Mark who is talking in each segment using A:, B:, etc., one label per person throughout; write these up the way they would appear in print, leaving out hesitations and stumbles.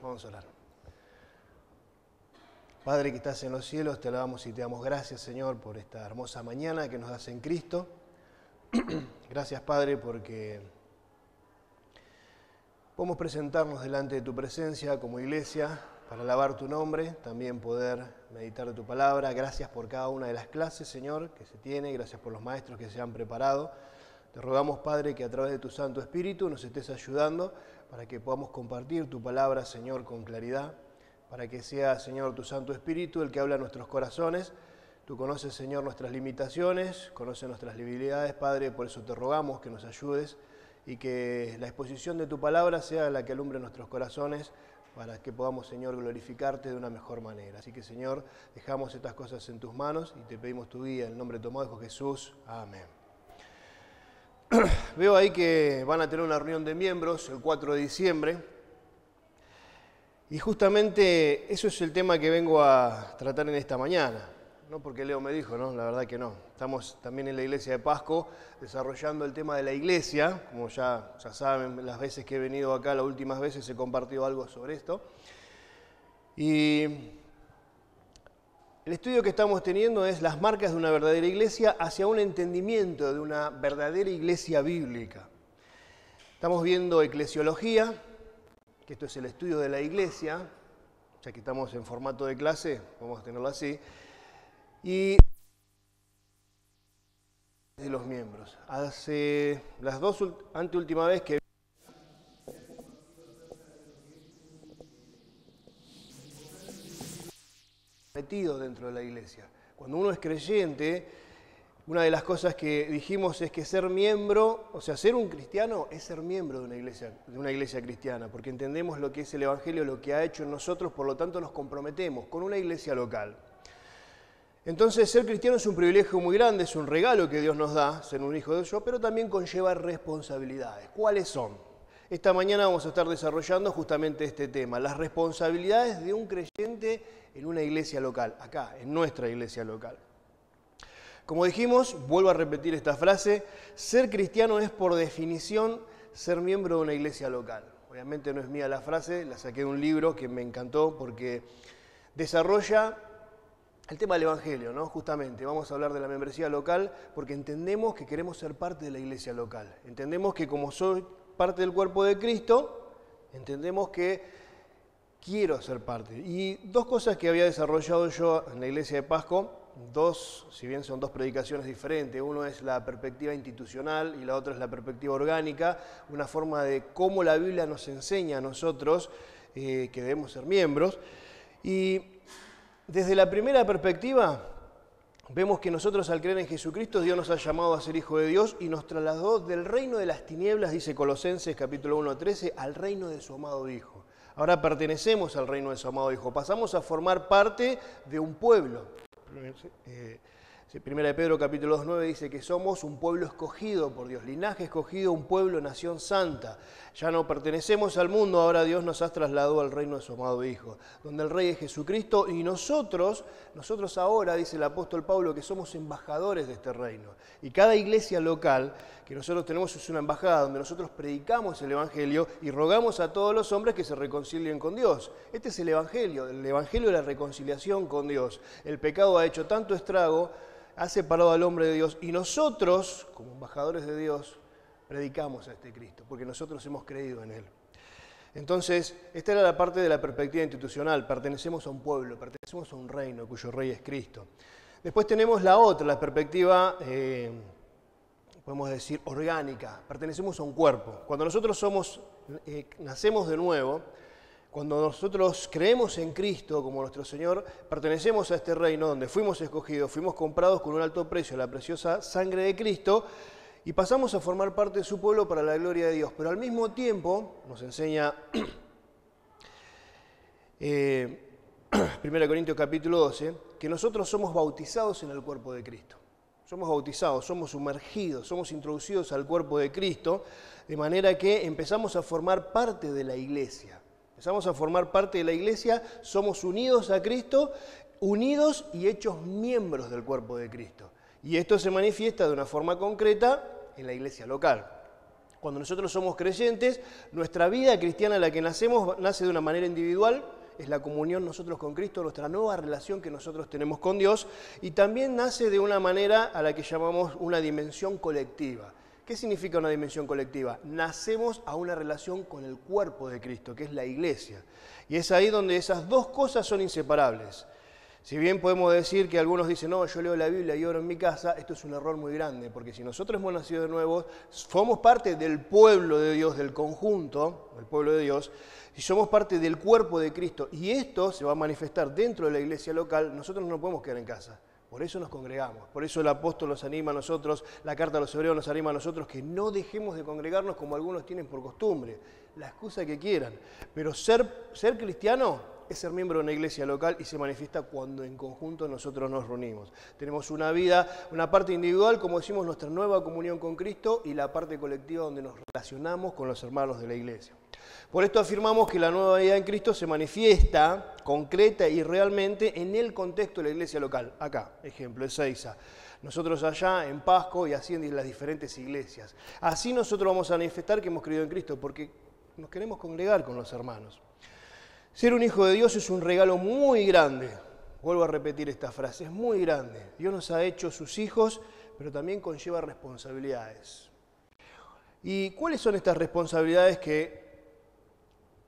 A: Vamos a orar. Padre que estás en los cielos, te alabamos y te damos gracias, Señor, por esta hermosa mañana que nos das en Cristo. Gracias, Padre, porque podemos presentarnos delante de tu presencia como iglesia para alabar tu nombre, también poder meditar de tu palabra. Gracias por cada una de las clases, Señor, que se tiene. Gracias por los maestros que se han preparado. Te rogamos, Padre, que a través de tu Santo Espíritu nos estés ayudando para que podamos compartir tu palabra, Señor, con claridad, para que sea, Señor, tu Santo Espíritu el que habla a nuestros corazones. Tú conoces, Señor, nuestras limitaciones, conoces nuestras debilidades, Padre, por eso te rogamos que nos ayudes y que la exposición de tu palabra sea la que alumbre nuestros corazones para que podamos, Señor, glorificarte de una mejor manera. Así que, Señor, dejamos estas cosas en tus manos y te pedimos tu guía en el nombre de tu amado Hijo Jesús. Amén. Veo ahí que van a tener una reunión de miembros el 4 de diciembre y justamente eso es el tema que vengo a tratar en esta mañana. No porque Leo me dijo, ¿no? La verdad que no. Estamos también en la iglesia de Pasco desarrollando el tema de la iglesia. Como ya saben, las veces que he venido acá, las últimas veces he compartido algo sobre esto. Y el estudio que estamos teniendo es las marcas de una verdadera iglesia hacia un entendimiento de una verdadera iglesia bíblica. Estamos viendo eclesiología, que esto es el estudio de la iglesia, ya que estamos en formato de clase, vamos a tenerlo así, y de los miembros. Hace las dos anteúltima vez que metido dentro de la iglesia. Cuando uno es creyente, una de las cosas que dijimos es que ser miembro, o sea, ser un cristiano es ser miembro de una iglesia cristiana, porque entendemos lo que es el Evangelio, lo que ha hecho en nosotros, por lo tanto nos comprometemos con una iglesia local. Entonces, ser cristiano es un privilegio muy grande, es un regalo que Dios nos da, ser un hijo de Dios, pero también conlleva responsabilidades. ¿Cuáles son? Esta mañana vamos a estar desarrollando justamente este tema, las responsabilidades de un creyente en una iglesia local, acá, en nuestra iglesia local. Como dijimos, vuelvo a repetir esta frase, ser cristiano es por definición ser miembro de una iglesia local. Obviamente no es mía la frase, la saqué de un libro que me encantó porque desarrolla el tema del Evangelio, ¿no? Justamente, vamos a hablar de la membresía local porque entendemos que queremos ser parte de la iglesia local. Entendemos que como soy parte del cuerpo de Cristo, entendemos que quiero ser parte. Y dos cosas que había desarrollado yo en la iglesia de Pasco, si bien son dos predicaciones diferentes, uno es la perspectiva institucional y la otra es la perspectiva orgánica, una forma de cómo la Biblia nos enseña a nosotros que debemos ser miembros. Y desde la primera perspectiva, vemos que nosotros al creer en Jesucristo, Dios nos ha llamado a ser hijos de Dios y nos trasladó del reino de las tinieblas, dice Colosenses capítulo 1:13, al reino de su amado Hijo. Ahora pertenecemos al reino de su amado Hijo, pasamos a formar parte de un pueblo. Primera de Pedro capítulo 2:9 dice que somos un pueblo escogido por Dios, linaje escogido, un pueblo, nación santa. Ya no pertenecemos al mundo, ahora Dios nos ha trasladado al reino de su amado Hijo, donde el Rey es Jesucristo y nosotros ahora, dice el apóstol Pablo, que somos embajadores de este reino. Y cada iglesia local que nosotros tenemos es una embajada donde nosotros predicamos el Evangelio y rogamos a todos los hombres que se reconcilien con Dios. Este es el Evangelio de la reconciliación con Dios. El pecado ha hecho tanto estrago, ha separado al hombre de Dios y nosotros, como embajadores de Dios, predicamos a este Cristo, porque nosotros hemos creído en Él. Entonces, esta era la parte de la perspectiva institucional, pertenecemos a un pueblo, pertenecemos a un reino cuyo rey es Cristo. Después tenemos la otra, la perspectiva, podemos decir, orgánica, pertenecemos a un cuerpo. Cuando nosotros nacemos de nuevo, cuando nosotros creemos en Cristo como nuestro Señor, pertenecemos a este reino donde fuimos escogidos, fuimos comprados con un alto precio, la preciosa sangre de Cristo, y pasamos a formar parte de su pueblo para la gloria de Dios. Pero al mismo tiempo, nos enseña 1 Corintios capítulo 12, que nosotros somos bautizados en el cuerpo de Cristo. Somos bautizados, somos sumergidos, somos introducidos al cuerpo de Cristo, de manera que empezamos a formar parte de la iglesia. Empezamos a formar parte de la iglesia, somos unidos a Cristo, unidos y hechos miembros del cuerpo de Cristo. Y esto se manifiesta de una forma concreta en la iglesia local. Cuando nosotros somos creyentes, nuestra vida cristiana en la que nacemos nace de una manera individual, es la comunión nosotros con Cristo, nuestra nueva relación que nosotros tenemos con Dios, y también nace de una manera a la que llamamos una dimensión colectiva. ¿Qué significa una dimensión colectiva? Nacemos a una relación con el cuerpo de Cristo, que es la iglesia. Y es ahí donde esas dos cosas son inseparables. Si bien podemos decir que algunos dicen, no, yo leo la Biblia y oro en mi casa, esto es un error muy grande, porque si nosotros hemos nacido de nuevo, somos parte del pueblo de Dios, del conjunto del pueblo de Dios, si somos parte del cuerpo de Cristo, y esto se va a manifestar dentro de la iglesia local, nosotros no nos podemos quedar en casa. Por eso nos congregamos, por eso el apóstol nos anima a nosotros, la carta a los hebreos nos anima a nosotros que no dejemos de congregarnos como algunos tienen por costumbre, la excusa que quieran, pero ser cristiano es ser miembro de una iglesia local y se manifiesta cuando en conjunto nosotros nos reunimos. Tenemos una vida, una parte individual, como decimos, nuestra nueva comunión con Cristo y la parte colectiva donde nos relacionamos con los hermanos de la iglesia. Por esto afirmamos que la nueva vida en Cristo se manifiesta concreta y realmente en el contexto de la iglesia local. Acá, ejemplo, Ezeiza. Nosotros allá en Pasco y así en las diferentes iglesias. Así nosotros vamos a manifestar que hemos creído en Cristo porque nos queremos congregar con los hermanos. Ser un hijo de Dios es un regalo muy grande. Vuelvo a repetir esta frase, es muy grande. Dios nos ha hecho sus hijos, pero también conlleva responsabilidades. ¿Y cuáles son estas responsabilidades que,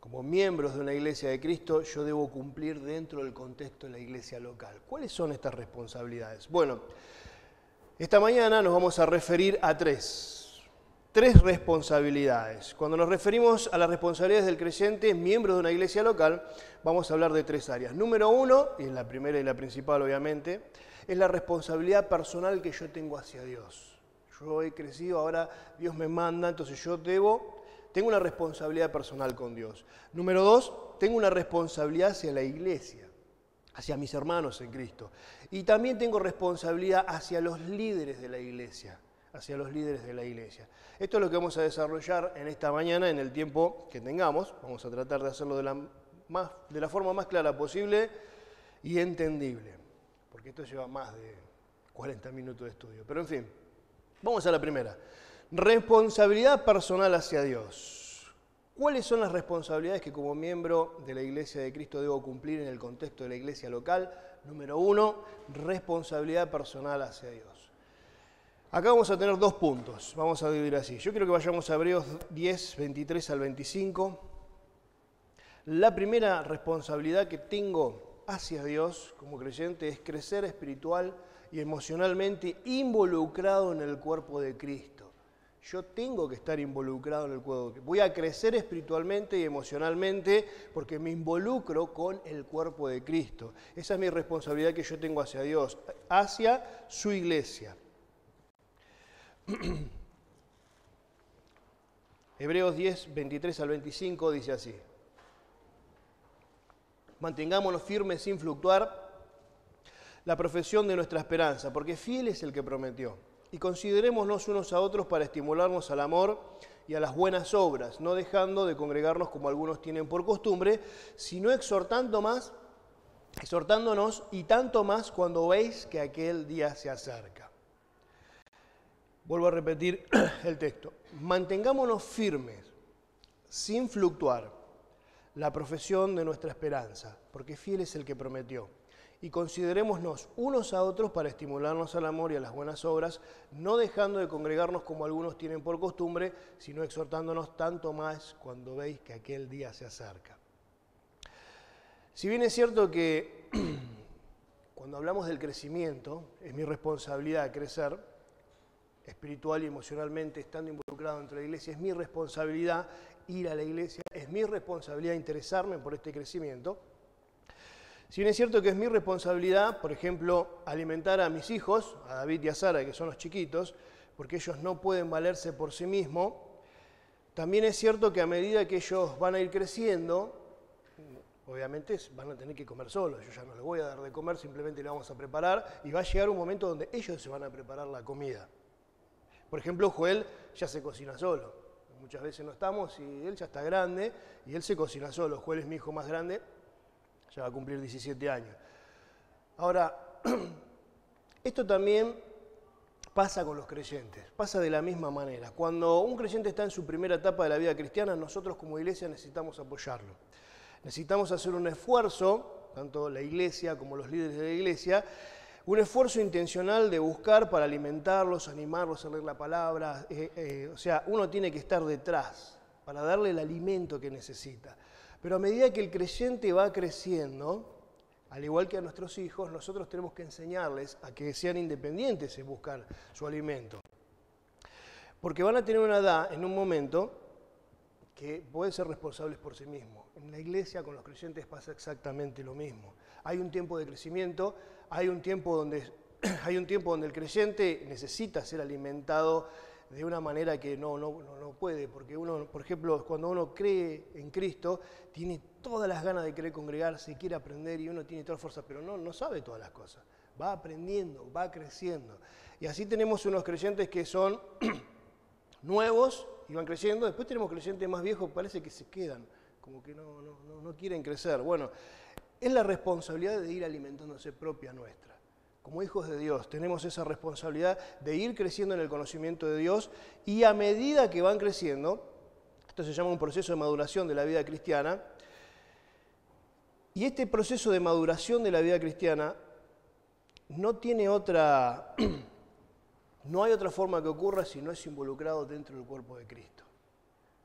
A: como miembros de una iglesia de Cristo, yo debo cumplir dentro del contexto de la iglesia local? ¿Cuáles son estas responsabilidades? Bueno, esta mañana nos vamos a referir a tres responsabilidades. Cuando nos referimos a las responsabilidades del creyente, miembro de una iglesia local, vamos a hablar de tres áreas. Número uno, y es la primera y la principal obviamente, es la responsabilidad personal que yo tengo hacia Dios. Yo he crecido, ahora Dios me manda, entonces yo tengo una responsabilidad personal con Dios. Número dos, tengo una responsabilidad hacia la iglesia, hacia mis hermanos en Cristo. Y también tengo responsabilidad hacia los líderes de la iglesia. Hacia los líderes de la iglesia. Esto es lo que vamos a desarrollar en esta mañana, en el tiempo que tengamos. Vamos a tratar de hacerlo de la forma más clara posible y entendible, porque esto lleva más de 40 minutos de estudio. Pero en fin, vamos a la primera. Responsabilidad personal hacia Dios. ¿Cuáles son las responsabilidades que como miembro de la Iglesia de Cristo debo cumplir en el contexto de la iglesia local? Número uno, responsabilidad personal hacia Dios. Acá vamos a tener dos puntos, vamos a dividir así. Yo quiero que vayamos a Hebreos 10, 23 al 25. La primera responsabilidad que tengo hacia Dios como creyente es crecer espiritual y emocionalmente involucrado en el cuerpo de Cristo. Yo tengo que estar involucrado en el cuerpo de Cristo. Voy a crecer espiritualmente y emocionalmente porque me involucro con el cuerpo de Cristo. Esa es mi responsabilidad que yo tengo hacia Dios, hacia su iglesia. Hebreos 10, 23 al 25 dice así: mantengámonos firmes sin fluctuar la profesión de nuestra esperanza, porque fiel es el que prometió. Y considerémonos unos a otros para estimularnos al amor y a las buenas obras, no dejando de congregarnos como algunos tienen por costumbre, sino exhortándonos y tanto más cuando veis que aquel día se acerca. Vuelvo a repetir el texto. Mantengámonos firmes, sin fluctuar, la profesión de nuestra esperanza, porque fiel es el que prometió. Y considerémonos unos a otros para estimularnos al amor y a las buenas obras, no dejando de congregarnos como algunos tienen por costumbre, sino exhortándonos tanto más cuando veis que aquel día se acerca. Si bien es cierto que cuando hablamos del crecimiento, es mi responsabilidad crecer, espiritual y emocionalmente, estando involucrado dentro de la iglesia, es mi responsabilidad ir a la iglesia, es mi responsabilidad interesarme por este crecimiento. Si bien es cierto que es mi responsabilidad, por ejemplo, alimentar a mis hijos, a David y a Sara, que son los chiquitos, porque ellos no pueden valerse por sí mismos, también es cierto que a medida que ellos van a ir creciendo, obviamente van a tener que comer solos. Yo ya no les voy a dar de comer, simplemente les vamos a preparar y va a llegar un momento donde ellos se van a preparar la comida. Por ejemplo, Joel ya se cocina solo. Muchas veces no estamos y él ya está grande y él se cocina solo. Joel es mi hijo más grande, ya va a cumplir 17 años. Ahora, esto también pasa con los creyentes, pasa de la misma manera. Cuando un creyente está en su primera etapa de la vida cristiana, nosotros como iglesia necesitamos apoyarlo. Necesitamos hacer un esfuerzo, tanto la iglesia como los líderes de la iglesia, un esfuerzo intencional de buscar para alimentarlos, animarlos a leer la palabra. O sea, uno tiene que estar detrás para darle el alimento que necesita. Pero a medida que el creyente va creciendo, al igual que a nuestros hijos, nosotros tenemos que enseñarles a que sean independientes en buscar su alimento. Porque van a tener una edad, en un momento, que pueden ser responsables por sí mismos. En la iglesia con los creyentes pasa exactamente lo mismo. Hay un tiempo de crecimiento, hay un tiempo donde el creyente necesita ser alimentado de una manera que no puede, porque uno, por ejemplo, cuando uno cree en Cristo, tiene todas las ganas de querer congregarse, quiere aprender y uno tiene toda la fuerza, pero no sabe todas las cosas. Va aprendiendo, va creciendo. Y así tenemos unos creyentes que son nuevos y van creciendo. Después tenemos creyentes más viejos, parece que se quedan, como que no quieren crecer. Bueno, es la responsabilidad de ir alimentándose propia nuestra. Como hijos de Dios tenemos esa responsabilidad de ir creciendo en el conocimiento de Dios y a medida que van creciendo, esto se llama un proceso de maduración de la vida cristiana, y este proceso de maduración de la vida cristiana no hay otra forma que ocurra si no es involucrado dentro del cuerpo de Cristo.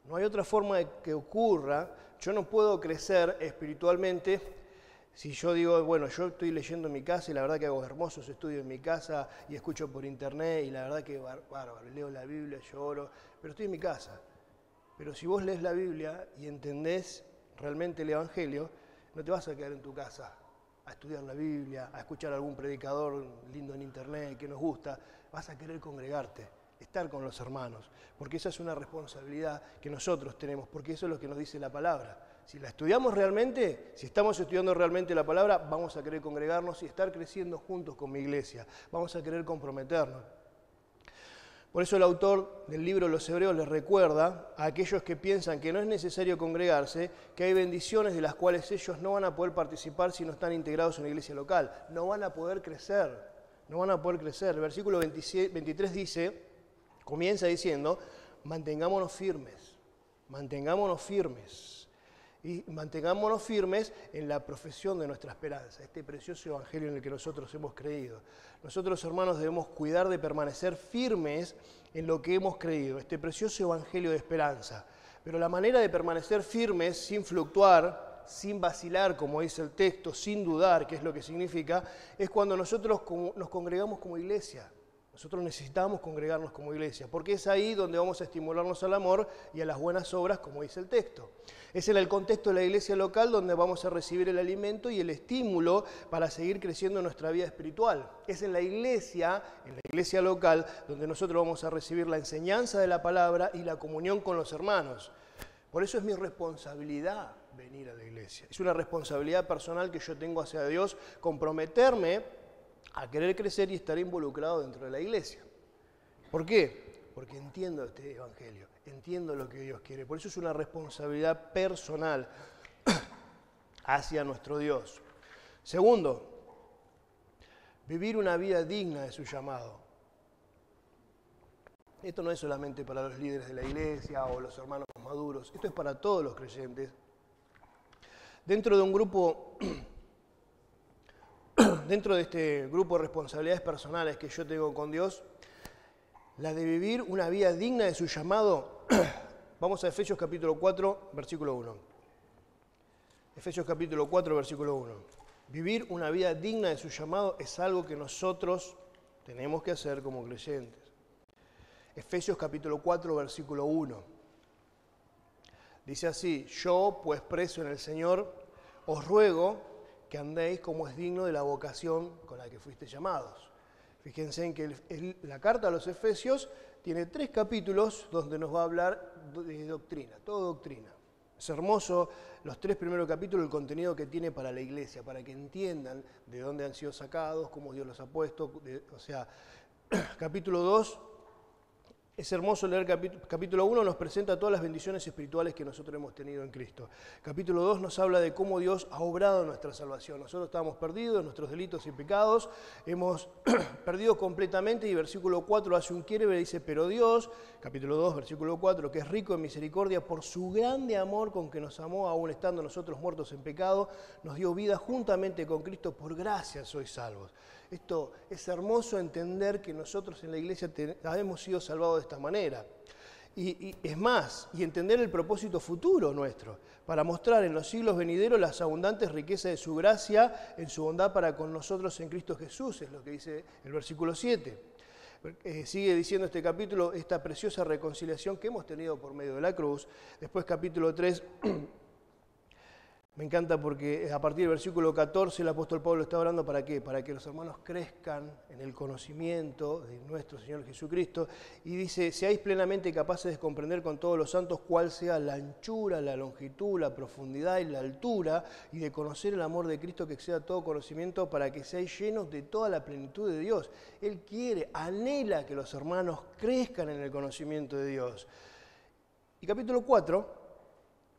A: No hay otra forma de que ocurra. Yo no puedo crecer espiritualmente si yo digo, bueno, yo estoy leyendo en mi casa y la verdad que hago hermosos estudios en mi casa y escucho por internet y la verdad que bárbaro, leo la Biblia, lloro, pero estoy en mi casa. Pero si vos lees la Biblia y entendés realmente el Evangelio, no te vas a quedar en tu casa a estudiar la Biblia, a escuchar a algún predicador lindo en internet que nos gusta, vas a querer congregarte, estar con los hermanos, porque esa es una responsabilidad que nosotros tenemos, porque eso es lo que nos dice la palabra. Si la estudiamos realmente, si estamos estudiando realmente la palabra, vamos a querer congregarnos y estar creciendo juntos como iglesia, vamos a querer comprometernos. Por eso el autor del libro Los Hebreos les recuerda a aquellos que piensan que no es necesario congregarse, que hay bendiciones de las cuales ellos no van a poder participar si no están integrados en la iglesia local. No van a poder crecer, no van a poder crecer. El versículo 23 dice, comienza diciendo, mantengámonos firmes y mantengámonos firmes en la profesión de nuestra esperanza, este precioso evangelio en el que nosotros hemos creído. Nosotros, hermanos, debemos cuidar de permanecer firmes en lo que hemos creído, este precioso evangelio de esperanza. Pero la manera de permanecer firmes, sin fluctuar, sin vacilar, como dice el texto, sin dudar, que es lo que significa, es cuando nosotros nos congregamos como iglesia. Nosotros necesitamos congregarnos como iglesia, porque es ahí donde vamos a estimularnos al amor y a las buenas obras, como dice el texto. Es en el contexto de la iglesia local donde vamos a recibir el alimento y el estímulo para seguir creciendo en nuestra vida espiritual. Es en la iglesia local, donde nosotros vamos a recibir la enseñanza de la palabra y la comunión con los hermanos. Por eso es mi responsabilidad venir a la iglesia. Es una responsabilidad personal que yo tengo hacia Dios, comprometerme a querer crecer y estar involucrado dentro de la iglesia. ¿Por qué? Porque entiendo este evangelio, entiendo lo que Dios quiere. Por eso es una responsabilidad personal hacia nuestro Dios. Segundo, vivir una vida digna de su llamado. Esto no es solamente para los líderes de la iglesia o los hermanos maduros, esto es para todos los creyentes. Dentro de este grupo de responsabilidades personales que yo tengo con Dios, la de vivir una vida digna de su llamado, vamos a Efesios capítulo 4, versículo 1. Efesios capítulo 4, versículo 1. Vivir una vida digna de su llamado es algo que nosotros tenemos que hacer como creyentes. Efesios capítulo 4, versículo 1. Dice así, yo, pues preso en el Señor, os ruego que andéis como es digno de la vocación con la que fuiste llamados. Fíjense en que la carta a los Efesios tiene 3 capítulos donde nos va a hablar de doctrina, todo doctrina. Es hermoso los 3 primeros capítulos, el contenido que tiene para la iglesia, para que entiendan de dónde han sido sacados, cómo Dios los ha puesto. Capítulo 2 Es hermoso leer capítulo 1, nos presenta todas las bendiciones espirituales que nosotros hemos tenido en Cristo. Capítulo 2 nos habla de cómo Dios ha obrado nuestra salvación. Nosotros estábamos perdidos en nuestros delitos y pecados, hemos perdido completamente, y versículo 4 hace un quiebre y dice, pero Dios, capítulo 2, versículo 4, que es rico en misericordia, por su grande amor con que nos amó, aún estando nosotros muertos en pecado, nos dio vida juntamente con Cristo, por gracia sois salvos. Esto es hermoso entender que nosotros en la iglesia hemos sido salvados de esta manera. Y es más, y entender el propósito futuro nuestro, para mostrar en los siglos venideros las abundantes riquezas de su gracia en su bondad para con nosotros en Cristo Jesús, es lo que dice el versículo 7. Sigue diciendo este capítulo, esta preciosa reconciliación que hemos tenido por medio de la cruz. Después capítulo 3... Me encanta porque a partir del versículo 14 el apóstol Pablo está orando ¿para qué? Para que los hermanos crezcan en el conocimiento de nuestro Señor Jesucristo. Y dice, seáis plenamente capaces de comprender con todos los santos cuál sea la anchura, la longitud, la profundidad y la altura, y de conocer el amor de Cristo que exceda todo conocimiento, para que seáis llenos de toda la plenitud de Dios. Él quiere, anhela que los hermanos crezcan en el conocimiento de Dios. Y capítulo 4...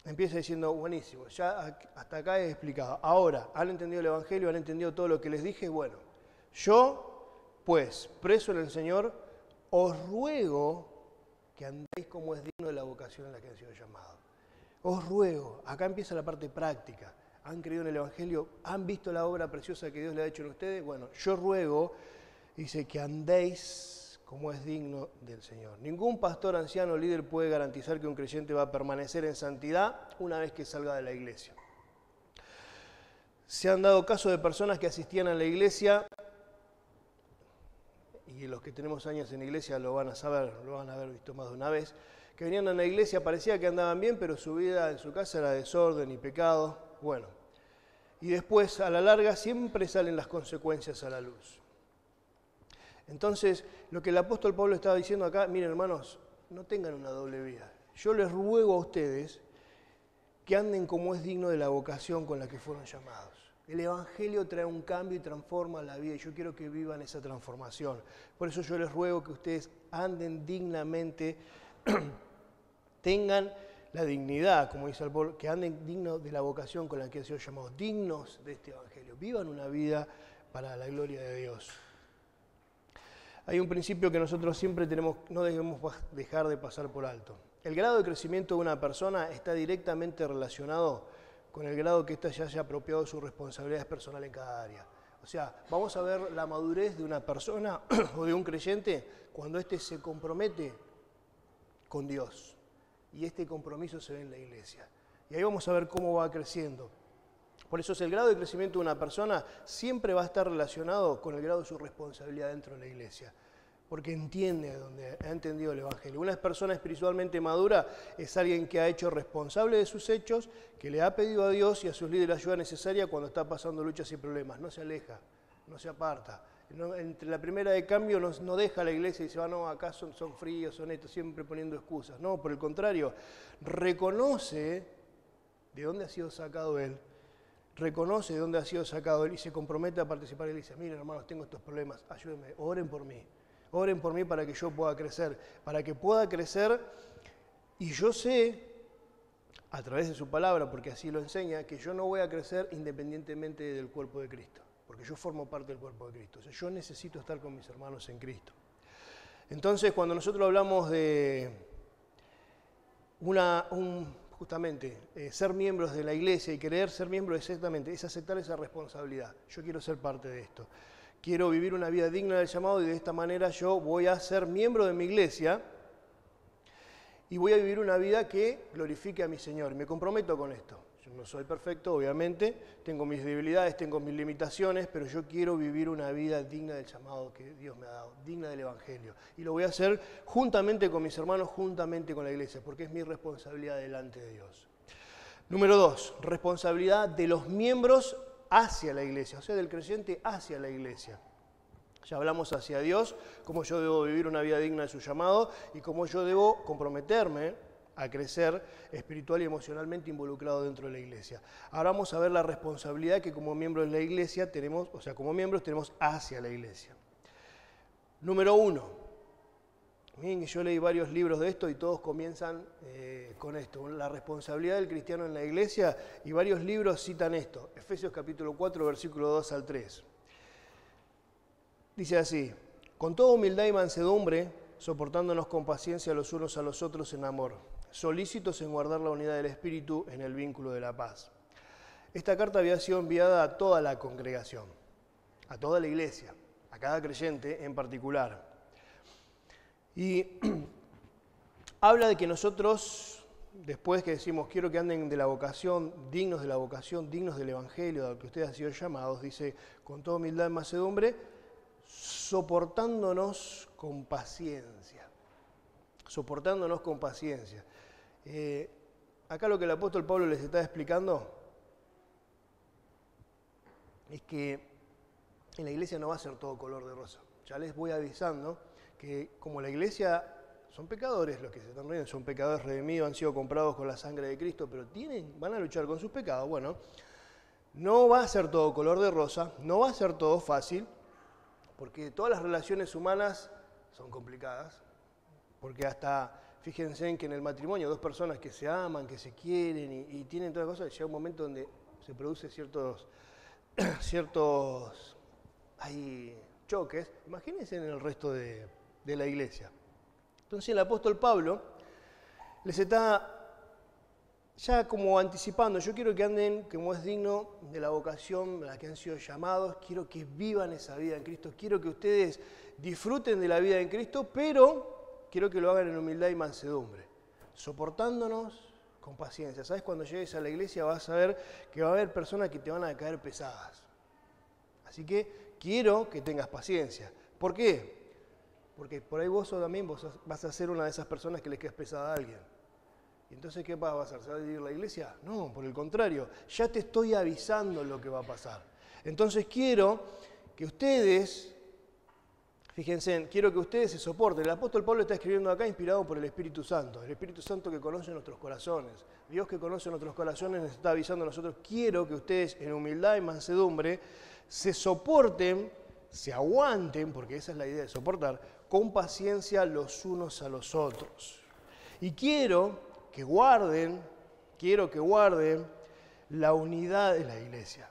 A: empieza diciendo, buenísimo, ya hasta acá he explicado. Ahora, ¿han entendido el Evangelio? ¿Han entendido todo lo que les dije? Bueno, yo, pues, preso en el Señor, os ruego que andéis como es digno de la vocación en la que han sido llamados. Os ruego, acá empieza la parte práctica. ¿Han creído en el Evangelio? ¿Han visto la obra preciosa que Dios le ha hecho en ustedes? Bueno, yo ruego, dice, que andéis como es digno del Señor. Ningún pastor, anciano o líder puede garantizar que un creyente va a permanecer en santidad una vez que salga de la iglesia. Se han dado casos de personas que asistían a la iglesia, y los que tenemos años en la iglesia lo van a saber, lo van a haber visto más de una vez, que venían a la iglesia, parecía que andaban bien, pero su vida en su casa era desorden y pecado. Bueno, y después a la larga siempre salen las consecuencias a la luz. Entonces, lo que el apóstol Pablo estaba diciendo acá, miren hermanos, no tengan una doble vida. Yo les ruego a ustedes que anden como es digno de la vocación con la que fueron llamados. El Evangelio trae un cambio y transforma la vida, y yo quiero que vivan esa transformación. Por eso yo les ruego que ustedes anden dignamente, tengan la dignidad, como dice el Pablo, que anden dignos de la vocación con la que han sido llamados, dignos de este Evangelio. Vivan una vida para la gloria de Dios. Hay un principio que nosotros siempre no debemos dejar de pasar por alto. El grado de crecimiento de una persona está directamente relacionado con el grado que ésta ya haya apropiado de sus responsabilidades personales en cada área. O sea, vamos a ver la madurez de una persona o de un creyente cuando éste se compromete con Dios. Y este compromiso se ve en la iglesia. Y ahí vamos a ver cómo va creciendo. Por eso el grado de crecimiento de una persona siempre va a estar relacionado con el grado de su responsabilidad dentro de la iglesia, porque entiende, ha entendido el Evangelio. Una persona espiritualmente madura es alguien que ha hecho responsable de sus hechos, que le ha pedido a Dios y a sus líderes la ayuda necesaria cuando está pasando luchas y problemas. No se aleja, no se aparta. Entre la primera de cambio no deja la iglesia y dice, no, acá son fríos, son estos, siempre poniendo excusas. No, por el contrario, reconoce de dónde ha sido sacado él, reconoce de dónde ha sido sacado él y se compromete a participar. Y le dice, miren hermanos, tengo estos problemas, ayúdenme, oren por mí para que yo pueda crecer, y yo sé, a través de su palabra, porque así lo enseña, que yo no voy a crecer independientemente del cuerpo de Cristo, porque yo formo parte del cuerpo de Cristo. O sea, yo necesito estar con mis hermanos en Cristo. Entonces, cuando nosotros hablamos de justamente ser miembros de la iglesia y querer ser miembros exactamente, es aceptar esa responsabilidad. Yo quiero ser parte de esto. Quiero vivir una vida digna del llamado y de esta manera yo voy a ser miembro de mi iglesia y voy a vivir una vida que glorifique a mi Señor. Me comprometo con esto. Yo no soy perfecto, obviamente, tengo mis debilidades, tengo mis limitaciones, pero yo quiero vivir una vida digna del llamado que Dios me ha dado, digna del Evangelio. Y lo voy a hacer juntamente con mis hermanos, juntamente con la iglesia, porque es mi responsabilidad delante de Dios. Número 2, responsabilidad de los miembros hacia la iglesia, o sea, del creyente hacia la iglesia. Ya hablamos hacia Dios, cómo yo debo vivir una vida digna de su llamado y cómo yo debo comprometerme a crecer espiritual y emocionalmente involucrado dentro de la iglesia. Ahora vamos a ver la responsabilidad que como miembros de la iglesia tenemos, o sea, como miembros tenemos hacia la iglesia. Número 1, Miren que yo leí varios libros de esto y todos comienzan con esto, la responsabilidad del cristiano en la iglesia, y varios libros citan esto. Efesios capítulo 4, versículo 2 al 3. Dice así: con toda humildad y mansedumbre, soportándonos con paciencia los unos a los otros en amor, solícitos en guardar la unidad del Espíritu en el vínculo de la paz. Esta carta había sido enviada a toda la congregación, a toda la iglesia, a cada creyente en particular. Y habla de que nosotros, después que decimos quiero que anden de la vocación, dignos del Evangelio, al que ustedes han sido llamados, dice, con toda humildad y mansedumbre, soportándonos con paciencia. Soportándonos con paciencia. Acá lo que el apóstol Pablo les está explicando es que en la iglesia no va a ser todo color de rosa. Ya les voy avisando que como la iglesia son pecadores, los que se están riendo son pecadores redimidos, han sido comprados con la sangre de Cristo, pero van a luchar con sus pecados. Bueno, no va a ser todo color de rosa, no va a ser todo fácil, porque todas las relaciones humanas son complicadas, porque hasta, fíjense en que en el matrimonio, dos personas que se aman, que se quieren y tienen todas las cosas, llega un momento donde se produce ciertos hay choques. Imagínense en el resto de la iglesia. Entonces el apóstol Pablo les está ya como anticipando, yo quiero que anden como es digno de la vocación a la que han sido llamados, quiero que vivan esa vida en Cristo, quiero que ustedes disfruten de la vida en Cristo, pero quiero que lo hagan en humildad y mansedumbre, soportándonos con paciencia. ¿Sabes? Cuando llegues a la iglesia vas a ver que va a haber personas que te van a caer pesadas. Así que quiero que tengas paciencia. ¿Por qué? Porque por ahí vos también vas a ser una de esas personas que le quedes pesada a alguien. ¿Y entonces qué va a pasar? ¿Se va a dividir la iglesia? No, por el contrario. Ya te estoy avisando lo que va a pasar. Entonces quiero que ustedes, fíjense, quiero que ustedes se soporten. El apóstol Pablo está escribiendo acá inspirado por el Espíritu Santo que conoce nuestros corazones. Dios que conoce nuestros corazones nos está avisando a nosotros, quiero que ustedes en humildad y mansedumbre se soporten, se aguanten, porque esa es la idea de soportar, con paciencia los unos a los otros. Y quiero que guarden la unidad de la iglesia.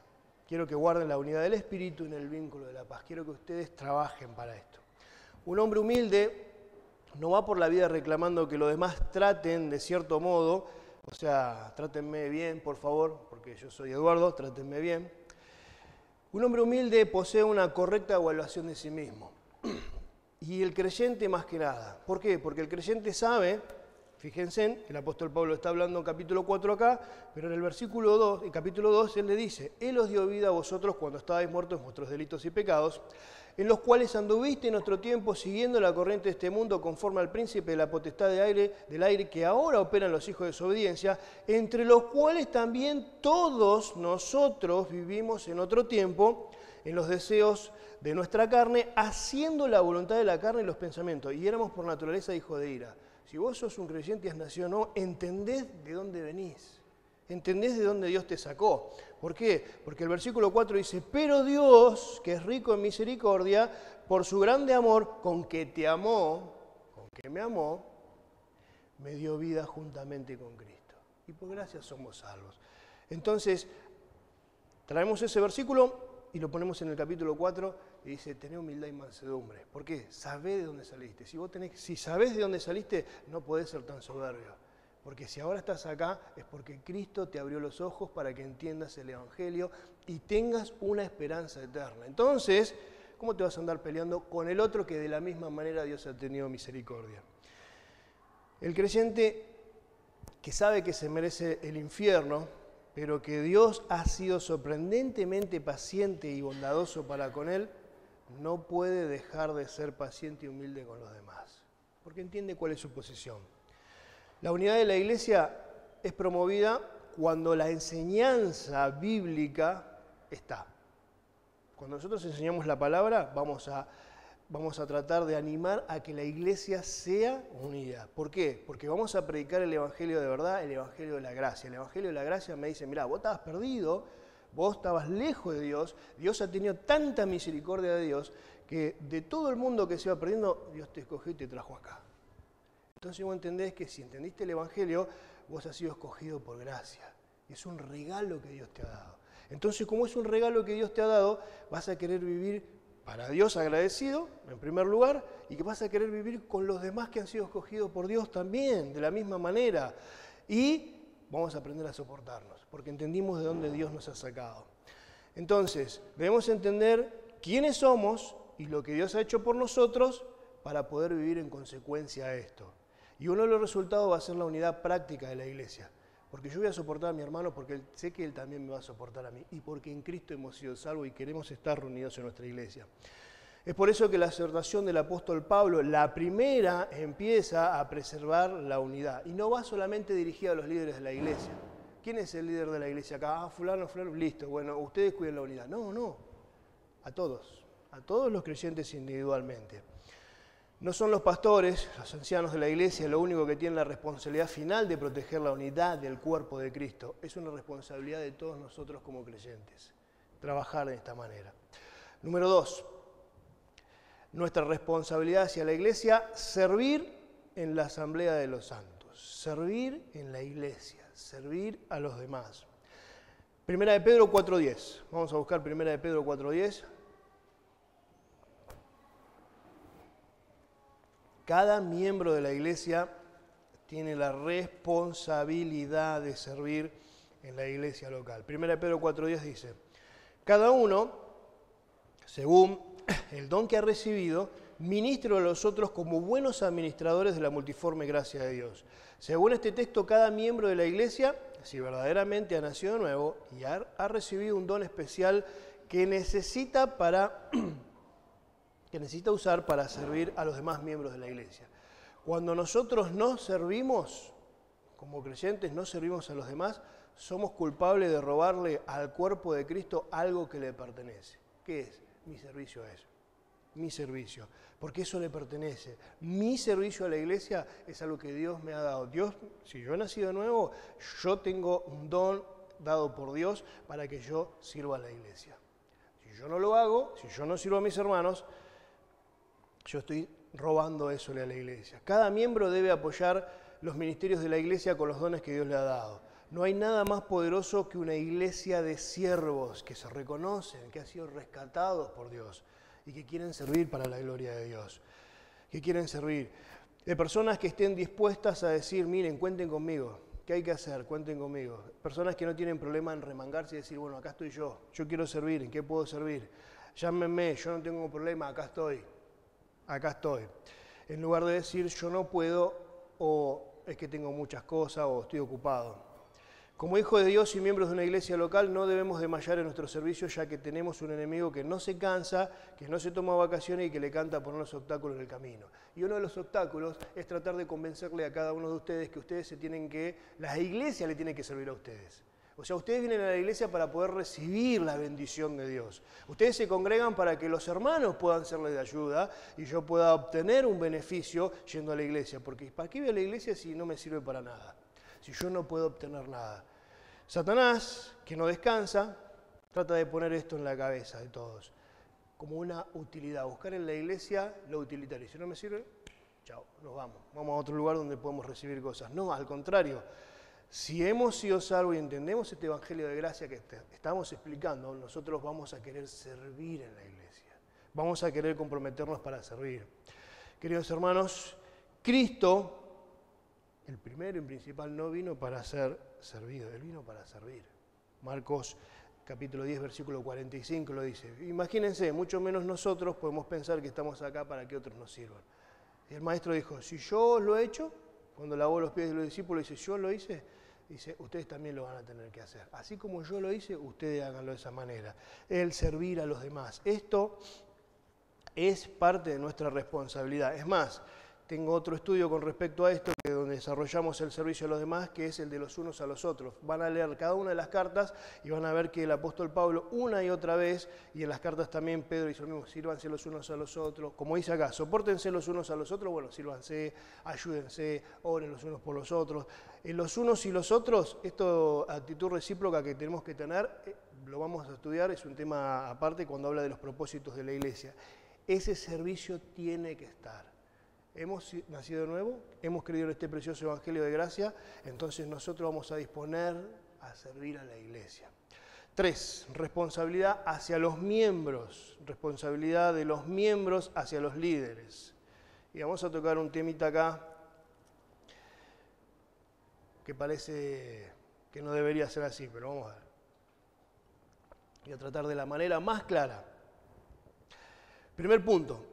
A: Quiero que guarden la unidad del Espíritu en el vínculo de la paz. Quiero que ustedes trabajen para esto. Un hombre humilde no va por la vida reclamando que los demás traten de cierto modo, o sea, trátenme bien, por favor, porque yo soy Eduardo, trátenme bien. Un hombre humilde posee una correcta evaluación de sí mismo. Y el creyente más que nada. ¿Por qué? Porque el creyente sabe, fíjense, el apóstol Pablo está hablando en capítulo 4 acá, pero en el versículo 2, en capítulo 2, él le dice, Él os dio vida a vosotros cuando estabais muertos en vuestros delitos y pecados, en los cuales anduviste en otro tiempo siguiendo la corriente de este mundo conforme al príncipe de la potestad del aire que ahora operan los hijos de desobediencia, entre los cuales también todos nosotros vivimos en otro tiempo en los deseos de nuestra carne, haciendo la voluntad de la carne y los pensamientos, y éramos por naturaleza hijos de ira. Si vos sos un creyente y has nacido no, entendés de dónde venís, entendés de dónde Dios te sacó. ¿Por qué? Porque el versículo 4 dice, pero Dios, que es rico en misericordia, por su grande amor, con que me amó, me dio vida juntamente con Cristo. Y por gracia somos salvos. Entonces, traemos ese versículo y lo ponemos en el capítulo 4 y dice, tené humildad y mansedumbre. ¿Por qué? Sabé de dónde saliste. Si sabés de dónde saliste, no podés ser tan soberbio. Porque si ahora estás acá es porque Cristo te abrió los ojos para que entiendas el Evangelio y tengas una esperanza eterna. Entonces, ¿cómo te vas a andar peleando con el otro que de la misma manera Dios ha tenido misericordia? El creyente que sabe que se merece el infierno, pero que Dios ha sido sorprendentemente paciente y bondadoso para con él, no puede dejar de ser paciente y humilde con los demás, porque entiende cuál es su posición. La unidad de la iglesia es promovida cuando la enseñanza bíblica está. Cuando nosotros enseñamos la palabra, vamos a tratar de animar a que la iglesia sea unida. ¿Por qué? Porque vamos a predicar el evangelio de verdad, el evangelio de la gracia. El evangelio de la gracia me dice, mirá, vos estabas perdido, vos estabas lejos de Dios, Dios ha tenido tanta misericordia de Dios, que de todo el mundo que se iba perdiendo, Dios te escogió y te trajo acá. Entonces vos entendés que si entendiste el Evangelio, vos has sido escogido por gracia. Es un regalo que Dios te ha dado. Entonces, como es un regalo que Dios te ha dado, vas a querer vivir para Dios agradecido, en primer lugar, y que vas a querer vivir con los demás que han sido escogidos por Dios también, de la misma manera. Y vamos a aprender a soportarnos, porque entendimos de dónde Dios nos ha sacado. Entonces, debemos entender quiénes somos y lo que Dios ha hecho por nosotros para poder vivir en consecuencia a esto. Y uno de los resultados va a ser la unidad práctica de la iglesia. Porque yo voy a soportar a mi hermano porque sé que él también me va a soportar a mí. Y porque en Cristo hemos sido salvos y queremos estar reunidos en nuestra iglesia. Es por eso que la exhortación del apóstol Pablo, la primera, empieza a preservar la unidad. Y no va solamente dirigida a los líderes de la iglesia. ¿Quién es el líder de la iglesia acá? Ah, fulano, listo. Bueno, ustedes cuiden la unidad. No. A todos los creyentes individualmente. No son los pastores, los ancianos de la iglesia, lo único que tienen la responsabilidad final de proteger la unidad del cuerpo de Cristo. Es una responsabilidad de todos nosotros como creyentes, trabajar de esta manera. Número 2, nuestra responsabilidad hacia la iglesia, servir en la asamblea de los santos, servir en la iglesia, servir a los demás. Primera de Pedro 4:10, vamos a buscar Primera de Pedro 4:10. Cada miembro de la iglesia tiene la responsabilidad de servir en la iglesia local. 1 Pedro 4:10 dice, cada uno, según el don que ha recibido, ministre a los otros como buenos administradores de la multiforme gracia de Dios. Según este texto, cada miembro de la iglesia, si verdaderamente ha nacido de nuevo y ha recibido un don especial que necesita usar para servir a los demás miembros de la iglesia. Cuando nosotros no servimos, como creyentes, no servimos a los demás, somos culpables de robarle al cuerpo de Cristo algo que le pertenece. ¿Qué es? Mi servicio a eso. Mi servicio. Porque eso le pertenece. Mi servicio a la iglesia es algo que Dios me ha dado. Dios, si yo he nacido de nuevo, yo tengo un don dado por Dios para que yo sirva a la iglesia. Si yo no lo hago, si yo no sirvo a mis hermanos, yo estoy robando eso a la iglesia. Cada miembro debe apoyar los ministerios de la iglesia con los dones que Dios le ha dado. No hay nada más poderoso que una iglesia de siervos que se reconocen, que han sido rescatados por Dios y que quieren servir para la gloria de Dios. Que quieren servir. De personas que estén dispuestas a decir, miren, cuenten conmigo. ¿Qué hay que hacer? Cuenten conmigo. Personas que no tienen problema en remangarse y decir, bueno, acá estoy yo quiero servir, ¿en qué puedo servir? Llámenme, yo no tengo problema, acá estoy. En lugar de decir yo no puedo o es que tengo muchas cosas o estoy ocupado. Como hijos de Dios y miembros de una iglesia local no debemos desmayar en nuestro servicio ya que tenemos un enemigo que no se cansa, que no se toma vacaciones y que le canta ponernos obstáculos en el camino. Y uno de los obstáculos es tratar de convencerle a cada uno de ustedes que la iglesia le tiene que servir a ustedes. O sea, ustedes vienen a la iglesia para poder recibir la bendición de Dios. Ustedes se congregan para que los hermanos puedan serles de ayuda y yo pueda obtener un beneficio yendo a la iglesia. Porque ¿para qué voy a la iglesia si no me sirve para nada? Si yo no puedo obtener nada. Satanás, que no descansa, trata de poner esto en la cabeza de todos. Como una utilidad. Buscar en la iglesia lo utilitario. Si no me sirve, chao, nos vamos. Vamos a otro lugar donde podemos recibir cosas. No, al contrario. Si hemos sido salvos y entendemos este evangelio de gracia que estamos explicando, nosotros vamos a querer servir en la iglesia. Vamos a querer comprometernos para servir. Queridos hermanos, Cristo, el primero y principal, no vino para ser servido, Él vino para servir. Marcos capítulo 10, versículo 45 lo dice. Imagínense, mucho menos nosotros podemos pensar que estamos acá para que otros nos sirvan. Y el maestro dijo, si yo lo he hecho, cuando lavó los pies de los discípulos, dice, yo lo hice, dice, ustedes también lo van a tener que hacer. Así como yo lo hice, ustedes háganlo de esa manera. El servir a los demás. Esto es parte de nuestra responsabilidad. Es más, tengo otro estudio con respecto a esto, donde desarrollamos el servicio a los demás, que es el de los unos a los otros. Van a leer cada una de las cartas y van a ver que el apóstol Pablo una y otra vez, y en las cartas también Pedro hizo lo mismo, sírvanse los unos a los otros. Como dice acá, sopórtense los unos a los otros, bueno, sírvanse, ayúdense, oren los unos por los otros. En los unos y los otros, esta actitud recíproca que tenemos que tener, lo vamos a estudiar, es un tema aparte cuando habla de los propósitos de la iglesia. Ese servicio tiene que estar. hemos nacido de nuevo, hemos creído en este precioso Evangelio de gracia, entonces nosotros vamos a disponer a servir a la iglesia. 3, responsabilidad hacia los miembros, responsabilidad de los miembros hacia los líderes. Y vamos a tocar un temita acá que parece que no debería ser así, pero vamos a ver. Voy a tratar de la manera más clara. Primer punto,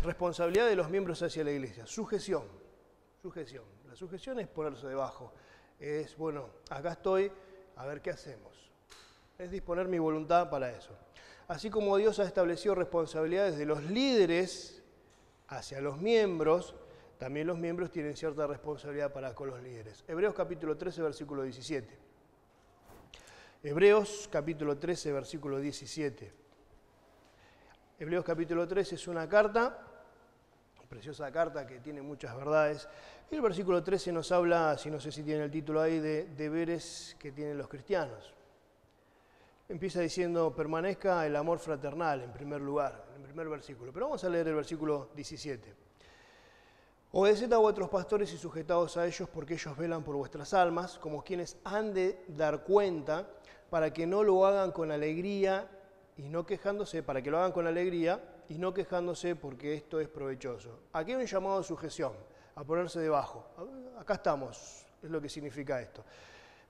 A: responsabilidad de los miembros hacia la iglesia. Sujeción. La sujeción es ponerse debajo. Es, bueno, acá estoy, a ver qué hacemos. Es disponer mi voluntad para eso. Así como Dios ha establecido responsabilidades de los líderes hacia los miembros, también los miembros tienen cierta responsabilidad para con los líderes. Hebreos capítulo 13, versículo 17. Hebreos capítulo 13, versículo 17. Hebreos capítulo 13 es una carta, preciosa carta que tiene muchas verdades. Y el versículo 13 nos habla, si no sé si tiene el título ahí, de deberes que tienen los cristianos. Empieza diciendo, permanezca el amor fraternal en primer lugar, en el primer versículo. Pero vamos a leer el versículo 17. Obedeced a vuestros pastores y sujetaos a ellos, porque ellos velan por vuestras almas, como quienes han de dar cuenta, para que no lo hagan con alegría y no quejándose, para que lo hagan con alegría y no quejándose, porque esto es provechoso. Aquí hay un llamado a sujeción, a ponerse debajo. Acá estamos, es lo que significa esto.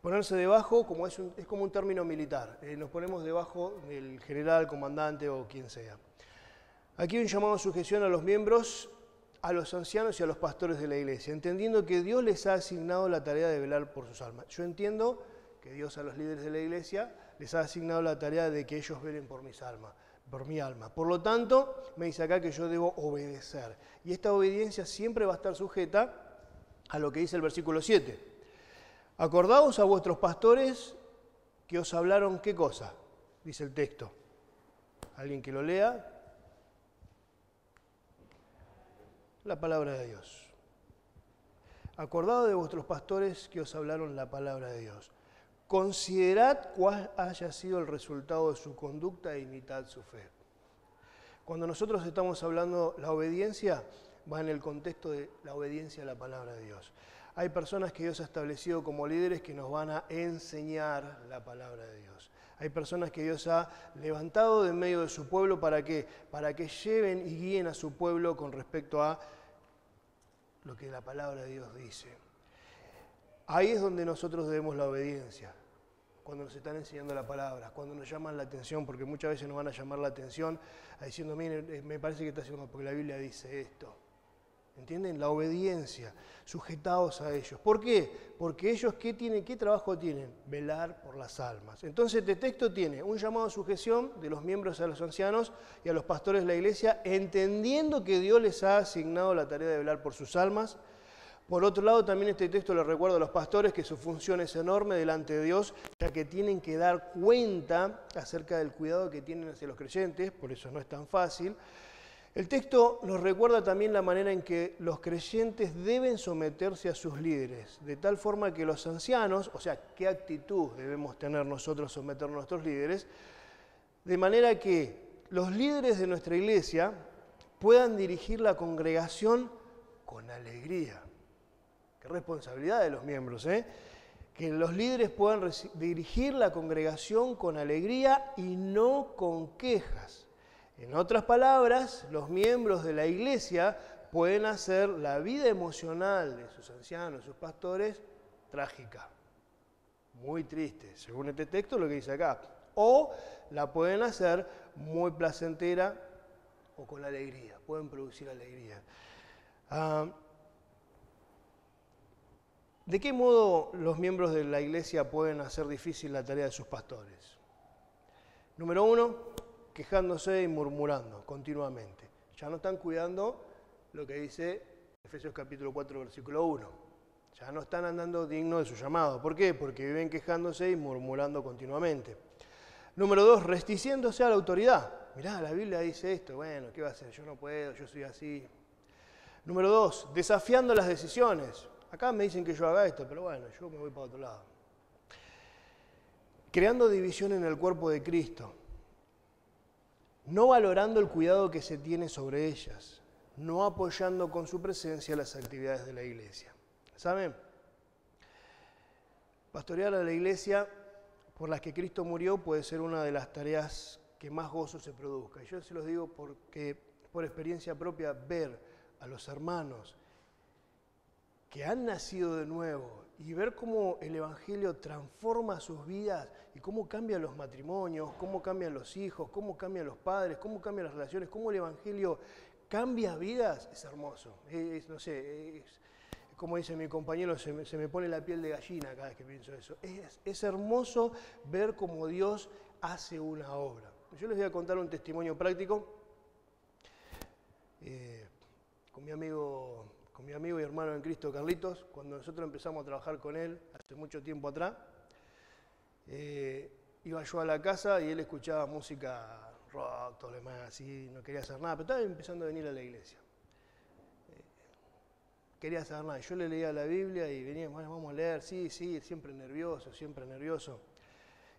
A: Ponerse debajo como es como un término militar. Nos ponemos debajo del general, comandante o quien sea. Aquí hay un llamado a sujeción a los miembros, a los ancianos y a los pastores de la iglesia, entendiendo que Dios les ha asignado la tarea de velar por sus almas. Yo entiendo que Dios a los líderes de la iglesia les ha asignado la tarea de que ellos velen por mi alma. Por lo tanto, me dice acá que yo debo obedecer. Y esta obediencia siempre va a estar sujeta a lo que dice el versículo 7. Acordaos a vuestros pastores que os hablaron, ¿qué cosa? Dice el texto. ¿Alguien que lo lea? La palabra de Dios. Acordaos de vuestros pastores que os hablaron la palabra de Dios. Considerad cuál haya sido el resultado de su conducta e imitad su fe. Cuando nosotros estamos hablando la obediencia, va en el contexto de la obediencia a la palabra de Dios. Hay personas que Dios ha establecido como líderes que nos van a enseñar la palabra de Dios. Hay personas que Dios ha levantado de medio de su pueblo para que lleven y guíen a su pueblo con respecto a lo que la palabra de Dios dice. Ahí es donde nosotros debemos la obediencia, cuando nos están enseñando la palabra, cuando nos llaman la atención, porque muchas veces nos van a llamar la atención diciendo, miren, me parece que está haciendo porque la Biblia dice esto. ¿Entienden? La obediencia, sujetados a ellos. ¿Por qué? Porque ellos, ¿qué trabajo tienen? Velar por las almas. Entonces este texto tiene un llamado a sujeción de los miembros a los ancianos y a los pastores de la iglesia, entendiendo que Dios les ha asignado la tarea de velar por sus almas. Por otro lado, también este texto le recuerda a los pastores que su función es enorme delante de Dios, ya que tienen que dar cuenta acerca del cuidado que tienen hacia los creyentes, por eso no es tan fácil. El texto nos recuerda también la manera en que los creyentes deben someterse a sus líderes, de tal forma que los ancianos, o sea, qué actitud debemos tener nosotros someternos a nuestros líderes, de manera que los líderes de nuestra iglesia puedan dirigir la congregación con alegría. Qué responsabilidad de los miembros, ¿eh? Que los líderes puedan dirigir la congregación con alegría y no con quejas. En otras palabras, los miembros de la iglesia pueden hacer la vida emocional de sus ancianos, sus pastores, trágica, muy triste, según este texto lo que dice acá. O la pueden hacer muy placentera o con alegría, pueden producir alegría. ¿De qué modo los miembros de la iglesia pueden hacer difícil la tarea de sus pastores? Número 1, quejándose y murmurando continuamente. Ya no están cuidando lo que dice Efesios capítulo 4, versículo 1. Ya no están andando dignos de su llamado. ¿Por qué? Porque viven quejándose y murmurando continuamente. Número 2, resticiéndose a la autoridad. Mirá, la Biblia dice esto. Bueno, ¿qué va a hacer? Yo no puedo, yo soy así. Número 2, desafiando las decisiones. Acá me dicen que yo haga esto, pero bueno, yo me voy para otro lado. Creando división en el cuerpo de Cristo. No valorando el cuidado que se tiene sobre ellas, no apoyando con su presencia las actividades de la iglesia. ¿Saben? Pastorear a la iglesia por las que Cristo murió puede ser una de las tareas que más gozo se produzca. Y yo se los digo porque por experiencia propia ver a los hermanos que han nacido de nuevo y ver cómo el Evangelio transforma sus vidas y cómo cambian los matrimonios, cómo cambian los hijos, cómo cambian los padres, cómo cambian las relaciones, cómo el Evangelio cambia vidas, es hermoso. No sé, como dice mi compañero, se me pone la piel de gallina cada vez que pienso eso. Es hermoso ver cómo Dios hace una obra. Yo les voy a contar un testimonio práctico con mi amigo y hermano en Cristo, Carlitos. Cuando nosotros empezamos a trabajar con él, hace mucho tiempo atrás, iba yo a la casa y él escuchaba música rock, todo lo demás, así, no quería hacer nada, pero estaba empezando a venir a la iglesia. Quería hacer nada. Yo le leía la Biblia y venía, bueno, vamos a leer, sí, siempre nervioso, siempre nervioso.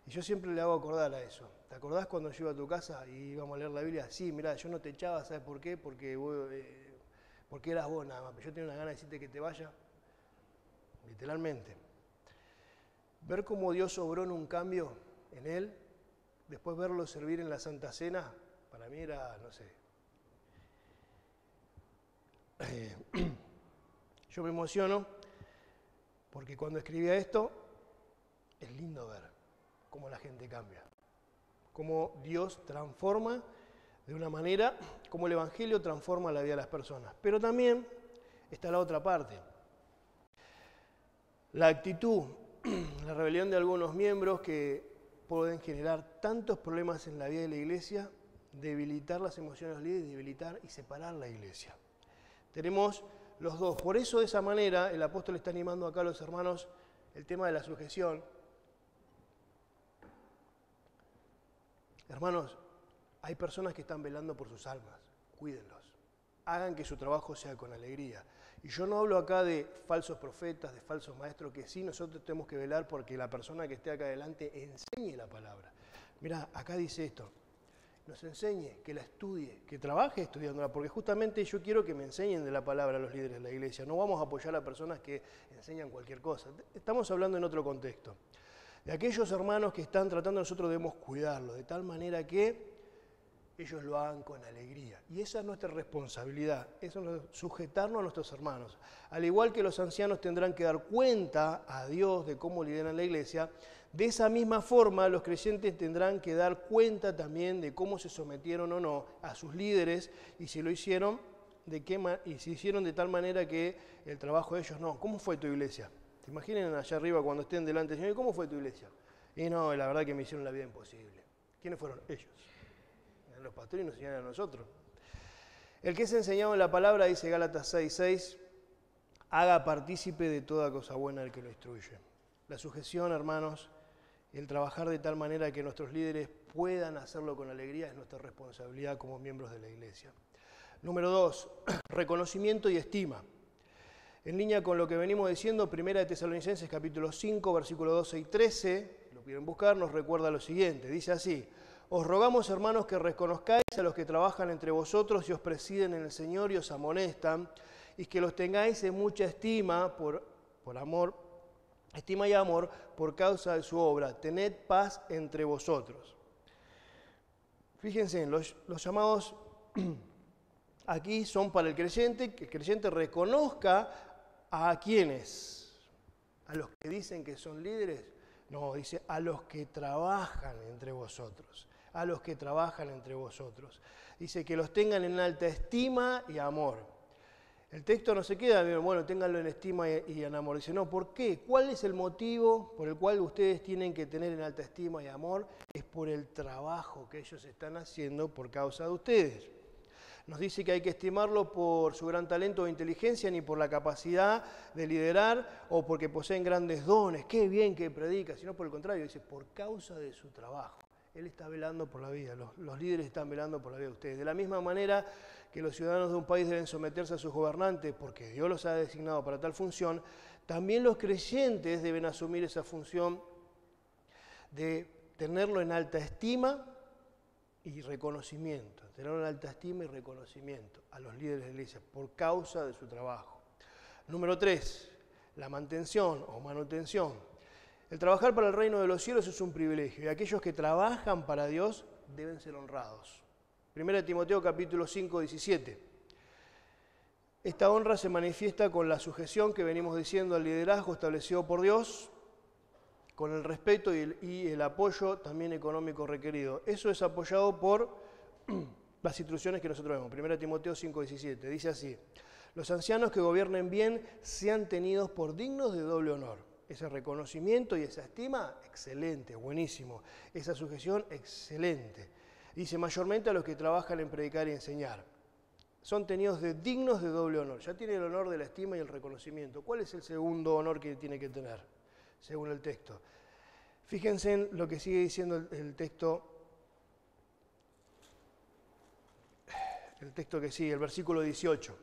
A: Y yo siempre le hago acordar a eso. ¿Te acordás cuando yo iba a tu casa y íbamos a leer la Biblia? Sí, mirá, yo no te echaba, ¿sabes por qué? Porque eras vos nada más, pero yo tenía una gana de decirte que te vaya, literalmente. Ver cómo Dios obró en un cambio en él, después verlo servir en la Santa Cena, para mí era, no sé. Yo me emociono porque cuando escribía esto, es lindo ver cómo la gente cambia, cómo Dios transforma de una manera, cómo el Evangelio transforma la vida de las personas. Pero también está la otra parte. La actitud, la rebelión de algunos miembros que pueden generar tantos problemas en la vida de la iglesia, debilitar las emociones de los líderes, debilitar y separar la iglesia. Tenemos los dos. Por eso, de esa manera, el apóstol está animando acá a los hermanos el tema de la sujeción. Hermanos, hay personas que están velando por sus almas. Cuídenlos. Hagan que su trabajo sea con alegría. Y yo no hablo acá de falsos profetas, de falsos maestros, que sí nosotros tenemos que velar porque la persona que esté acá adelante enseñe la palabra. Mirá, acá dice esto. Nos enseñe, que la estudie, que trabaje estudiándola, porque justamente yo quiero que me enseñen de la palabra a los líderes de la iglesia. No vamos a apoyar a personas que enseñan cualquier cosa. Estamos hablando en otro contexto. De aquellos hermanos que están tratando, nosotros debemos cuidarlos, de tal manera que ellos lo hagan con alegría. Y esa es nuestra responsabilidad, eso es sujetarnos a nuestros hermanos. Al igual que los ancianos tendrán que dar cuenta a Dios de cómo lideran la iglesia, de esa misma forma los creyentes tendrán que dar cuenta también de cómo se sometieron o no a sus líderes y si lo hicieron, y si hicieron de tal manera que el trabajo de ellos no. ¿Cómo fue tu iglesia? ¿Te imaginen allá arriba cuando estén delante del Señor? ¿Cómo fue tu iglesia? Y no, la verdad que me hicieron la vida imposible. ¿Quiénes fueron? Ellos. Los pastores nos enseñan a nosotros. El que es enseñado en la palabra, dice Gálatas 6:6, haga partícipe de toda cosa buena al que lo instruye. La sujeción, hermanos, y el trabajar de tal manera que nuestros líderes puedan hacerlo con alegría es nuestra responsabilidad como miembros de la iglesia. Número 2, reconocimiento y estima. En línea con lo que venimos diciendo, 1 de Tesalonicenses capítulo 5, versículos 12 y 13, si lo quieren buscar, nos recuerda lo siguiente. Dice así: os rogamos, hermanos, que reconozcáis a los que trabajan entre vosotros y os presiden en el Señor y os amonestan, y que los tengáis en mucha estima por amor, estima y amor por causa de su obra. Tened paz entre vosotros. Fíjense, los llamados aquí son para el creyente, que el creyente reconozca a quienes, a los que dicen que son líderes. No, dice a los que trabajan entre vosotros. A los que trabajan entre vosotros. Dice que los tengan en alta estima y amor. El texto no se queda, bueno, ténganlo en estima y en amor. Dice, no, ¿por qué? ¿Cuál es el motivo por el cual ustedes tienen que tener en alta estima y amor? Es por el trabajo que ellos están haciendo por causa de ustedes. Nos dice que hay que estimarlo por su gran talento o inteligencia, ni por la capacidad de liderar o porque poseen grandes dones. Qué bien que predica, sino por el contrario, dice, por causa de su trabajo. Él está velando por la vida, los líderes están velando por la vida de ustedes. De la misma manera que los ciudadanos de un país deben someterse a sus gobernantes porque Dios los ha designado para tal función, también los creyentes deben asumir esa función de tenerlo en alta estima y reconocimiento. tener una alta estima y reconocimiento a los líderes de la iglesia por causa de su trabajo. Número 3, la mantención o manutención. El trabajar para el reino de los cielos es un privilegio y aquellos que trabajan para Dios deben ser honrados. 1 Timoteo capítulo 5, 17. Esta honra se manifiesta con la sujeción que venimos diciendo al liderazgo establecido por Dios, con el respeto y el apoyo también económico requerido. Eso es apoyado por las instrucciones que nosotros vemos. 1 Timoteo 5, 17. Dice así: los ancianos que gobiernen bien sean tenidos por dignos de doble honor. Ese reconocimiento y esa estima, excelente, buenísimo. Esa sujeción, excelente. Dice, mayormente a los que trabajan en predicar y enseñar. Son tenidos de dignos de doble honor. Ya tiene el honor de la estima y el reconocimiento. ¿Cuál es el segundo honor que tiene que tener, según el texto? Fíjense en lo que sigue diciendo el texto que sigue, el versículo 18.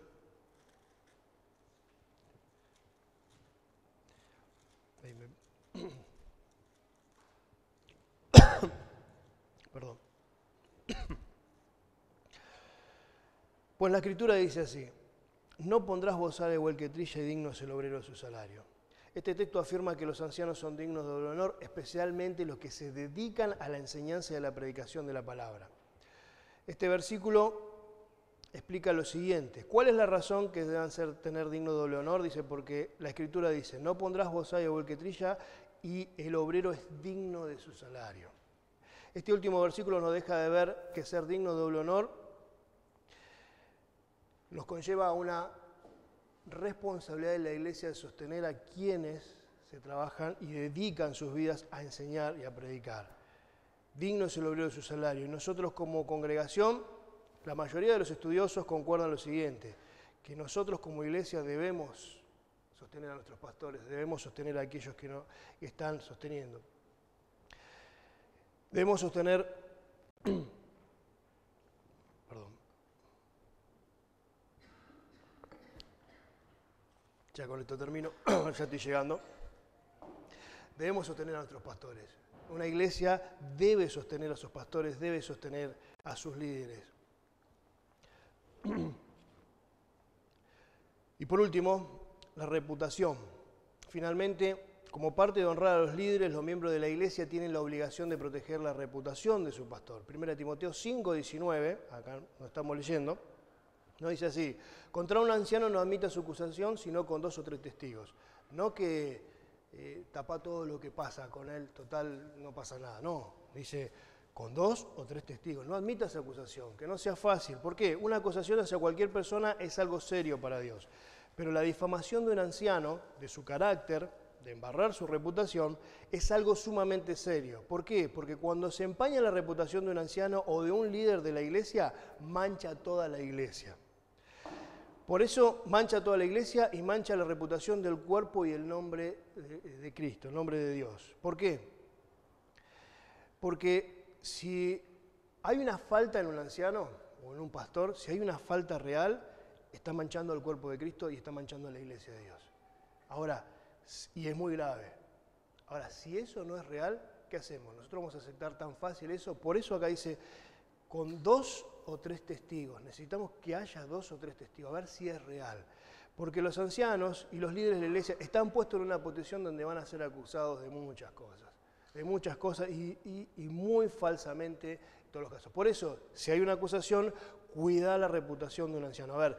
A: Perdón. Pues la Escritura dice así: no pondrás bozal igual que trilla y digno es el obrero de su salario. Este texto afirma que los ancianos son dignos de doble honor, especialmente los que se dedican a la enseñanza y a la predicación de la palabra. Este versículo explica lo siguiente. ¿Cuál es la razón que deban tener digno de doble honor? Dice, porque la Escritura dice, no pondrás bozal igual que trilla y el obrero es digno de su salario. Este último versículo nos deja de ver que ser digno de doble honor nos conlleva a una responsabilidad de la iglesia de sostener a quienes se trabajan y dedican sus vidas a enseñar y a predicar. Digno es el obrero de su salario. Y nosotros como congregación, la mayoría de los estudiosos concuerdan lo siguiente, que nosotros como iglesia debemos sostener a nuestros pastores, debemos sostener a aquellos que están sosteniendo. Debemos sostener, perdón, ya con esto termino, ya estoy llegando. Debemos sostener a nuestros pastores. Una iglesia debe sostener a sus pastores, debe sostener a sus líderes. Y por último, la reputación. Finalmente, como parte de honrar a los líderes, los miembros de la iglesia tienen la obligación de proteger la reputación de su pastor. 1 Timoteo 5, 19, acá lo estamos leyendo, nos dice así: contra un anciano no admita su acusación, sino con 2 o 3 testigos. No que tapa todo lo que pasa con él, total, no pasa nada. No, dice con 2 o 3 testigos. No admita esa acusación, que no sea fácil. ¿Por qué? Una acusación hacia cualquier persona es algo serio para Dios. Pero la difamación de un anciano, de su carácter, de embarrar su reputación, es algo sumamente serio. ¿Por qué? Porque cuando se empaña la reputación de un anciano o de un líder de la iglesia, mancha toda la iglesia. Por eso mancha toda la iglesia y mancha la reputación del cuerpo y el nombre de Cristo, el nombre de Dios. ¿Por qué? Porque si hay una falta en un anciano o en un pastor, si hay una falta real, está manchando al cuerpo de Cristo y está manchando a la iglesia de Dios. Ahora, y es muy grave. Ahora, si eso no es real, ¿qué hacemos? Nosotros vamos a aceptar tan fácil eso. Por eso acá dice, con 2 o 3 testigos. Necesitamos que haya 2 o 3 testigos, a ver si es real. Porque los ancianos y los líderes de la iglesia están puestos en una posición donde van a ser acusados de muchas cosas y muy falsamente en todos los casos. Por eso, si hay una acusación, cuida la reputación de un anciano. A ver,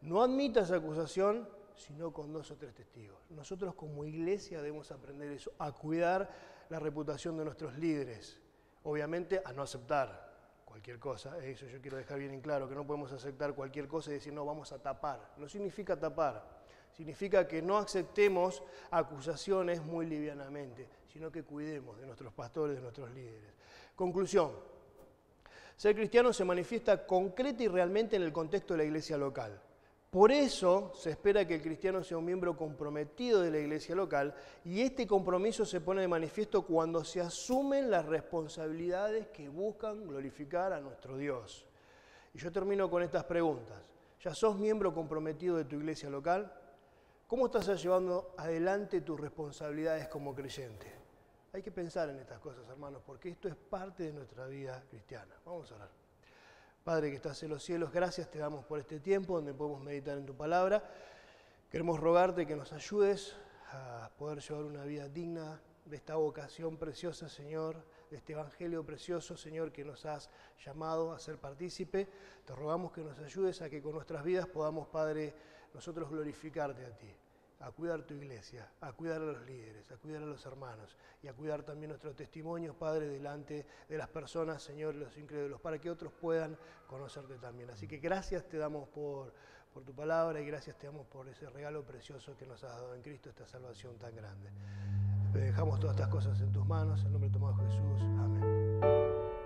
A: no admita esa acusación, sino con 2 o 3 testigos. Nosotros como iglesia debemos aprender eso, a cuidar la reputación de nuestros líderes. Obviamente a no aceptar cualquier cosa, eso yo quiero dejar bien en claro, que no podemos aceptar cualquier cosa y decir no, vamos a tapar. No significa tapar, significa que no aceptemos acusaciones muy livianamente, sino que cuidemos de nuestros pastores, de nuestros líderes. Conclusión, ser cristiano se manifiesta concreta y realmente en el contexto de la iglesia local. Por eso se espera que el cristiano sea un miembro comprometido de la iglesia local y este compromiso se pone de manifiesto cuando se asumen las responsabilidades que buscan glorificar a nuestro Dios. Y yo termino con estas preguntas. ¿Ya sos miembro comprometido de tu iglesia local? ¿Cómo estás llevando adelante tus responsabilidades como creyente? Hay que pensar en estas cosas, hermanos, porque esto es parte de nuestra vida cristiana. Vamos a orar. Padre que estás en los cielos, gracias te damos por este tiempo donde podemos meditar en tu palabra. Queremos rogarte que nos ayudes a poder llevar una vida digna de esta vocación preciosa, Señor, de este evangelio precioso, Señor, que nos has llamado a ser partícipe. Te rogamos que nos ayudes a que con nuestras vidas podamos, Padre, nosotros glorificarte a ti, a cuidar tu iglesia, a cuidar a los líderes, a cuidar a los hermanos y a cuidar también nuestro testimonio, Padre, delante de las personas, Señor, los incrédulos, para que otros puedan conocerte también. Así que gracias te damos por tu palabra y gracias te damos por ese regalo precioso que nos has dado en Cristo, esta salvación tan grande. Te dejamos todas estas cosas en tus manos, en nombre de tu amado Jesús. Amén.